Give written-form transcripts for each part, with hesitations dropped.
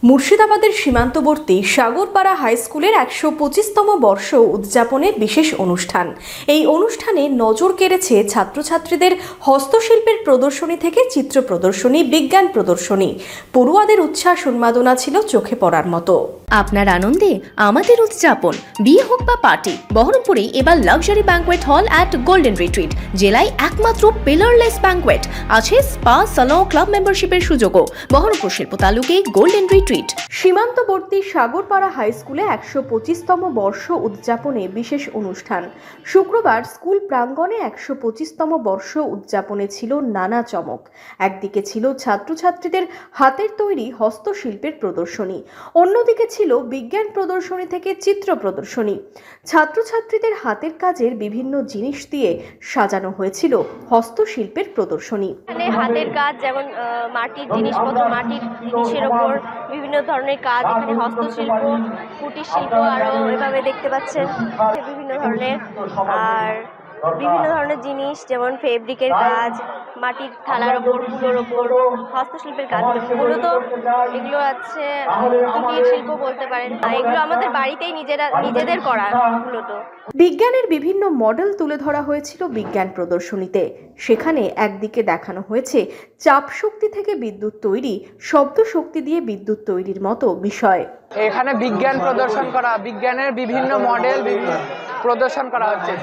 মুর্শিদাবাদের সীমান্তবর্তী সাগরপাড়া হাই স্কুলের ১২৫তম বর্ষ উদযাপনে বিশেষ অনুষ্ঠান। এই অনুষ্ঠানে নজর কেড়েছে ছাত্রছাত্রীদের হস্তশিল্পের প্রদর্শনী থেকে চিত্র প্রদর্শনী, বিজ্ঞান প্রদর্শনী। পড়ুয়াদের উচ্ছ্বাস উন্মাদনা ছিল চোখে পড়ার মতো। আপনার আনন্দে আমাদের উদযাপন। বিয়ে হোক বা পার্টি, বহরমপুরে এবার luxury banquet hall at golden retreat. জেলায় একমাত্র পিলারলেস ব্যাঙ্কোয়েট, আছে স্পা, সালন, ক্লাব মেম্বারশিপের সুযোগও। বহরমপুর শিল্প তালুকে গোল্ডেন রিট্রিট। সীমান্তবর্তী সাগরপাড়া হাই স্কুলে ১২৫তম বর্ষ উদযাপনে বিশেষ অনুষ্ঠান। শুক্রবার স্কুল প্রাঙ্গণে ১২৫তম বর্ষ উদযাপনে ছিল নানা চমক। একদিকে ছিল ছাত্রছাত্রীদের হাতের তৈরি হস্তশিল্পের প্রদর্শনী, অন্যদিকে ছিল বিজ্ঞান প্রদর্শনী থেকে চিত্র প্রদর্শনী। ছাত্রছাত্রীদের হাতের কাজের বিভিন্ন জিনিস দিয়ে সাজানো হয়েছিল হস্তশিল্পের প্রদর্শনী। হাতের কাজ যেমন মাটির জিনিসপত্র, মাটির জিনিসের ওপর বিভিন্ন ধরনের কাজ, এখানে হস্তশিল্প, কুটির শিল্প আরও এভাবে দেখতে পাচ্ছেন বিভিন্ন ধরনের। আর বিভিন্ন ধরনের জিনিস যেমন ফেব্রিকের কাজ, মাটির থালার ওপর, কুলোর ওপর হস্তশিল্পের কাজ। মূলত এগুলো আছে কুটির শিল্প বলতে পারেন। এগুলো আমাদের বাড়িতেই নিজেদের করা মূলত। বিজ্ঞানের বিভিন্ন মডেল তুলে ধরা হয়েছিল বিজ্ঞান প্রদর্শনীতে। সেখানে একদিকে দেখানো হয়েছে চাপ শক্তি থেকে বিদ্যুৎ তৈরি, শব্দ শক্তি দিয়ে বিদ্যুৎ তৈরির মতো বিষয়। এখানে বিজ্ঞান প্রদর্শন করা, বিজ্ঞানের বিভিন্ন মডেল প্রদর্শন করা হচ্ছে।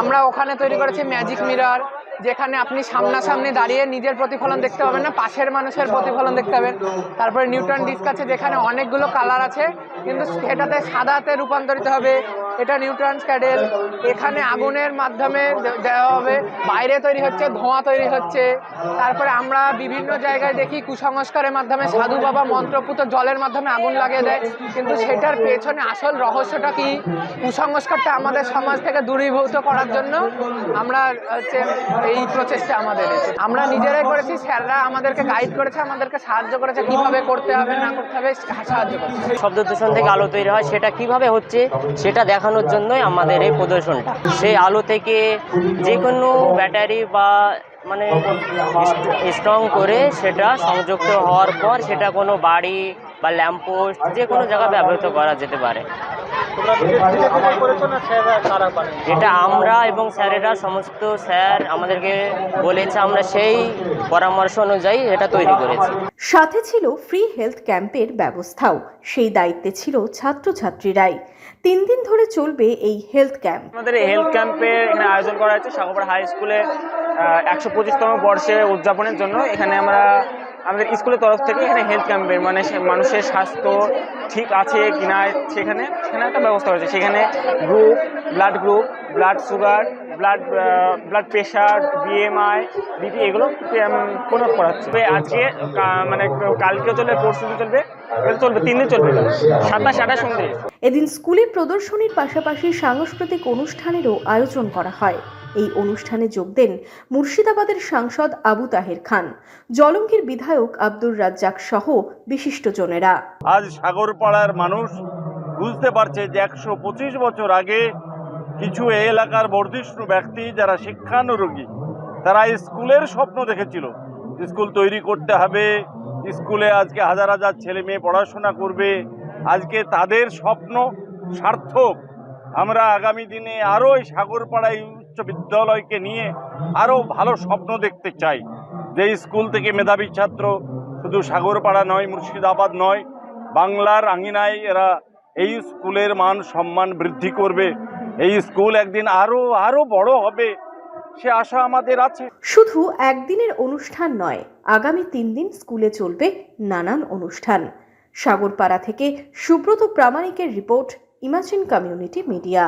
আমরা ওখানে তৈরি করেছি ম্যাজিক মিরর, যেখানে আপনি সামনাসামনি দাঁড়িয়ে নিজের প্রতিফলন দেখতে পাবেন না, পাশের মানুষের প্রতিফলন দেখতে পাবেন। তারপরে নিউটন ডিস্ক আছে, যেখানে অনেকগুলো কালার আছে, কিন্তু সেটাতে সাদাতে রূপান্তরিত হবে। এটা নিউটন ক্যাডেল, এখানে আগুনের মাধ্যমে দেওয়া হবে, বাইরে তৈরি হচ্ছে, ধোঁয়া তৈরি হচ্ছে। তারপরে আমরা বিভিন্ন জায়গায় দেখি কুসংস্কারের মাধ্যমে সাধু বাবা মন্ত্রপুত জলের মাধ্যমে আগুন লাগিয়ে দেয়, কিন্তু সেটার পেছনে আসল রহস্যটা কি, কুসংস্কারটা আমাদের সমাজ থেকে দূরীভূত করার জন্য আমরা এই প্রচেষ্টা আমাদের। আমরা নিজেরাই করেছি, স্যাররা আমাদেরকে গাইড করেছে, আমাদেরকে সাহায্য করেছে, কিভাবে করতে হবে না করতে হবে সাহায্য করেছে। শব্দ দূষণ থেকে আলো তৈরি হয়, সেটা কিভাবে হচ্ছে সেটা দেখানোর জন্যই আমাদের এই প্রদর্শনটা। সেই আলো থেকে যে কোনো ব্যাটারি বা মানে স্ট্রং করে সেটা সংযুক্ত হওয়ার পর সেটা কোনো বাড়ি বা ল্যাম্পপোস্ট যে কোনো জায়গায় ব্যবহৃত করা যেতে পারে। এটা আমরা এবং স্যারেরা, সমস্ত স্যার আমাদেরকে বলেছে, আমরা সেই পরামর্শ অনুযায়ী এটা তৈরি করেছি। সাথে ছিল ফ্রি হেলথ ক্যাম্পের ব্যবস্থাও। সেই দায়িত্বে ছিল ছাত্রছাত্রীরাই। 3 দিন ধরে চলবে এই হেলথ ক্যাম্প। আমাদের এই হেলথ ক্যাম্পের এখানে আয়োজন করা হয়েছে সাগরপাড়া হাই স্কুলে ১২৫তম বর্ষে উদযাপনের জন্য। এখানে আমাদের স্কুলের তরফ থেকে এখানে হেলথ ক্যাম্পের মানে মানুষের স্বাস্থ্য ঠিক আছে কিনা সেখানে একটা ব্যবস্থা হয়েছে। সেখানে group, blood sugar, blood pressure, BMI, BP এগুলো প্রয়োগ করা হচ্ছে। আজকে মানে কালকেও চলবে, পরশু চলবে, 3 দিন চলবে, 27, 28, 29। এদিন স্কুলে প্রদর্শনীর পাশাপাশি সাংস্কৃতিক অনুষ্ঠানেরও আয়োজন করা হয়। এই অনুষ্ঠানে যোগ দেন মুর্শিদাবাদের সাংসদ আবু তাহের খান, জলঙ্গির বিধায়ক আব্দুর রাজ্জাক সহ বিশিষ্টজনেরা। আজ সাগরপাড়ার মানুষ বুঝতে পারছে যে 125 বছর আগে কিছু এই এলাকার বর্ধিষ্ণু ব্যক্তি যারা শিক্ষানুরাগী, তারা স্কুলের স্বপ্ন দেখেছিল। স্কুল তৈরি করতে হবে, স্কুলে আজকে হাজার হাজার ছেলে মেয়ে পড়াশোনা করবে। আজকে তাদের স্বপ্ন সার্থক। আমরা আগামী দিনে আরও এই সাগরপাড়ায় উচ্চ বিদ্যালয়কে নিয়ে আরও ভালো স্বপ্ন দেখতে চাই। যে স্কুল থেকে মেধাবী ছাত্র শুধু সাগরপাড়া নয়, মুর্শিদাবাদ নয়, বাংলার আঙিনায় এরা এই স্কুলের মান সম্মান বৃদ্ধি করবে। এই স্কুল একদিন আরো বড় হবে, সে আশা আমাদের আছে। শুধু একদিনের অনুষ্ঠান নয়, আগামী 3 দিন স্কুলে চলবে নানান অনুষ্ঠান। সাগরপাড়া থেকে সুব্রত প্রামাণিকের রিপোর্ট, ইমাজিন কমিউনিটি মিডিয়া।